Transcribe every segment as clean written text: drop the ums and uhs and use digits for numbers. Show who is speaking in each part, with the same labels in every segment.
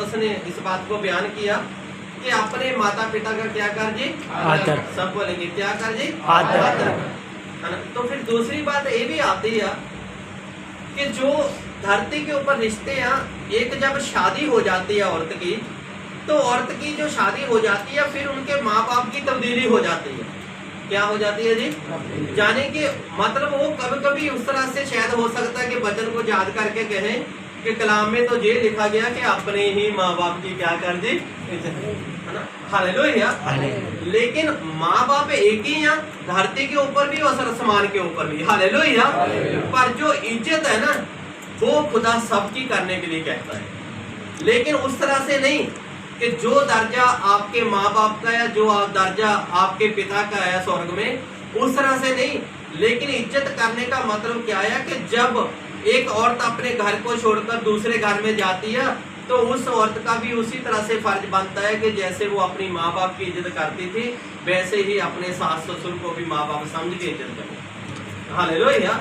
Speaker 1: पौलुस ने इस बात को बयान किया कि अपने माता पिता का क्या कर जी,
Speaker 2: आदर।
Speaker 1: सब बोलेंगे क्या कर जी,
Speaker 2: आदर।
Speaker 1: है ना। तो फिर दूसरी बात ये भी आती है कि जो धरती के ऊपर रिश्ते हैं, एक जब शादी हो जाती है औरत की, तो औरत की जो शादी हो जाती है फिर उनके माँ बाप की तब्दीली हो जाती है। क्या हो जाती है जी, जाने के मतलब वो कभी कभी उस तरह से शायद हो सकता है कि वचन को याद करके कहें कि कलाम में तो ये लिखा गया कि अपने ही माँ बाप की क्या कर जी, है ना, हालेलुया। लेकिन माँ बाप एक ही हैं, धरती के ऊपर भी और आसमान के ऊपर भी, हालेलुया। पर जो इज्जत है ना वो खुदा सबकी करने के लिए कहता है, लेकिन उस तरह से नहीं कि जो दर्जा आपके माँ बाप का है, जो दर्जा आपके पिता का है स्वर्ग में, उस तरह से नहीं। लेकिन इज्जत करने का मतलब क्या है कि जब एक औरत अपने घर को छोड़कर दूसरे घर में जाती है तो उस औरत का भी उसी तरह से फर्ज बनता है कि जैसे वो अपनी माँ बाप की इज्जत करती थी वैसे ही अपने सास ससुर को भी माँ बाप समझ के इज्जत करे। हालेलुया।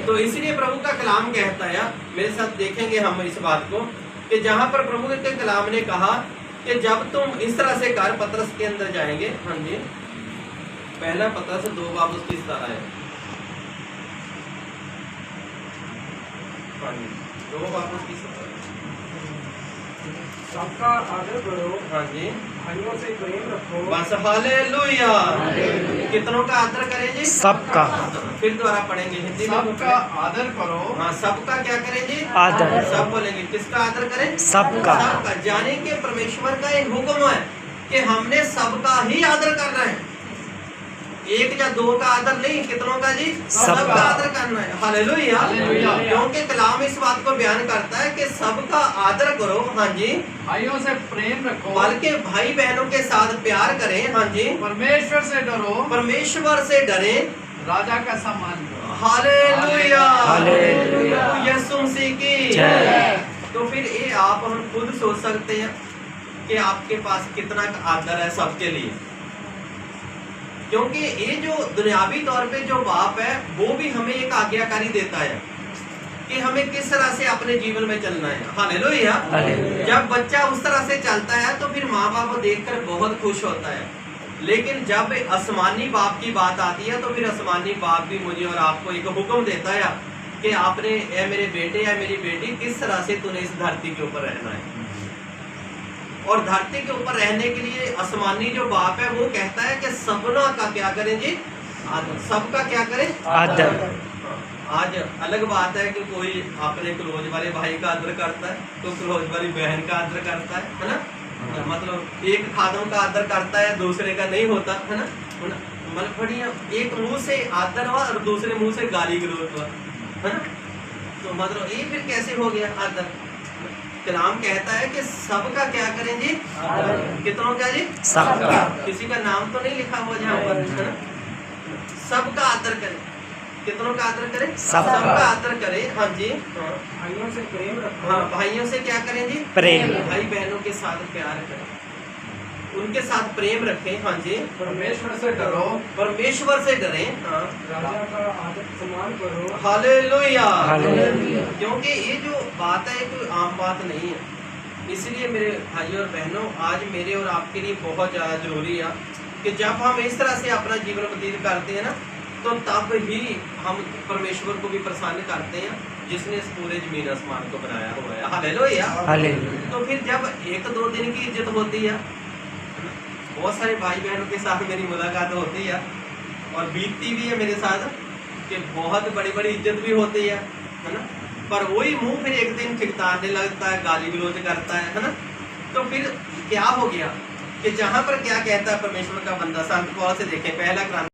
Speaker 1: तो इसलिए प्रभु का कलाम कहता है, मेरे साथ देखेंगे हम इस बात को, कि जहां पर प्रभु के कलाम ने कहा कि जब तुम इस तरह से कर, पतरस के अंदर जाएंगे, हाँ जी, पहला पतरस 2 इस तरह है, हाँ जी, 2
Speaker 3: सबका आदर करो,
Speaker 1: हाँ जी,
Speaker 3: भाइयों से प्रेम रखो।
Speaker 1: बस हालेलुया। कितनों का आदर करें जी,
Speaker 2: सबका।
Speaker 1: फिर दोबारा पढ़ेंगे हिंदी में,
Speaker 3: सबका आदर करो।
Speaker 1: हाँ, सबका क्या करें जी,
Speaker 2: आदर।
Speaker 1: सब बोलेंगे, किसका आदर करें,
Speaker 2: सबका।
Speaker 1: सबका। जाने के परमेश्वर का एक हुक्म है कि हमने सबका ही आदर करना है, एक या दो का आदर नहीं, कितनों का जी, सबका आदर करना है। हालेलुया। क्योंकि कलाम इस बात को बयान करता है कि सबका आदर करो, हाँ जी,
Speaker 3: भाइयों से प्रेम रखो,
Speaker 1: बल्कि भाई बहनों के साथ प्यार करें, हाँ जी,
Speaker 3: परमेश्वर से डरो,
Speaker 1: परमेश्वर से डरे,
Speaker 3: राजा का सम्मान करो।
Speaker 1: हालेलुया।
Speaker 2: हालेलुया।
Speaker 1: यीशु मसीह की
Speaker 2: जय।
Speaker 1: तो फिर ये आप हम खुद सोच सकते हैं कि आपके पास कितना आदर है सबके लिए, क्योंकि ये जो दुनियावी तौर पे जो बाप है वो भी हमें एक आज्ञाकारी देता है कि हमें किस तरह से अपने जीवन में चलना है। हालेलुया। जब बच्चा उस तरह से चलता है तो फिर माँ बाप को देखकर बहुत खुश होता है, लेकिन जब आसमानी बाप की बात आती है तो फिर आसमानी बाप भी मुझे और आपको एक हुक्म देता है कि आपने, ए मेरे बेटे या मेरी बेटी, किस तरह से तूने इस धरती के ऊपर रहना है। और धरती के ऊपर रहने के लिए आसमानी जो बाप है वो कहता है कि सबना का क्या करें जी, आदर। सबका क्या करें,
Speaker 2: आदर।
Speaker 1: आज अलग बात है कि कोई अपने क्लोज वाले भाई का आदर करता है, तो क्लोज वाली बहन का आदर करता है ना, मतलब एक खादम का आदर करता है दूसरे का नहीं होता, है ना, मतलब बढ़िया, एक मुंह से आदर हुआ और दूसरे मुंह से गाली गलौज हुआ, है ना। तो मतलब ये फिर कैसे हो गया आदर। कलाम कहता है कि सबका क्या करें जी, कितनों का जी,
Speaker 2: सबका।
Speaker 1: किसी का नाम तो नहीं लिखा हुआ जहाँ पर, है ना, सबका आदर करें, कितनों का आदर करें, सबका आदर करें, हाँ जी,
Speaker 3: भाइयों से प्रेम रखो,
Speaker 1: हाँ, भाइयों से क्या करें जी,
Speaker 2: प्रेम।
Speaker 1: भाई बहनों के साथ प्यार करें, उनके साथ प्रेम रखें, हाँ जी,
Speaker 3: परमेश्वर से डरो,
Speaker 1: परमेश्वर से डरें, हाँ,
Speaker 3: राजा का आदर सम्मान करो।
Speaker 1: हालेलुया।
Speaker 2: हालेलुया।
Speaker 1: क्योंकि ये जो बात है कोई आम बात नहीं है, इसलिए मेरे भाइयों और बहनों आज मेरे और आपके लिए बहुत ज़्यादा जरूरी है कि जब हम इस तरह से अपना जीवन व्यतीत करते हैं ना तो तब ही हम परमेश्वर को भी प्रसन्न करते हैं जिसने इस पूरे जमीन आसमान को बनाया हुआ है। हालेलुया।
Speaker 2: हालेलुया।
Speaker 1: तो फिर जब 1-2 दिन की इज्जत होती है, बहुत सारे भाई बहनों के साथ मेरी मुलाकात होती है और बीतती भी है मेरे साथ कि बहुत बड़ी बड़ी इज्जत भी होती है ना, पर वही मुंह फिर एक दिन ठिकताने लगता है, गाली गलौज करता है ना। तो फिर क्या हो गया कि जहां पर क्या कहता है परमेश्वर का बंदा, संत पौल से देखें, पहला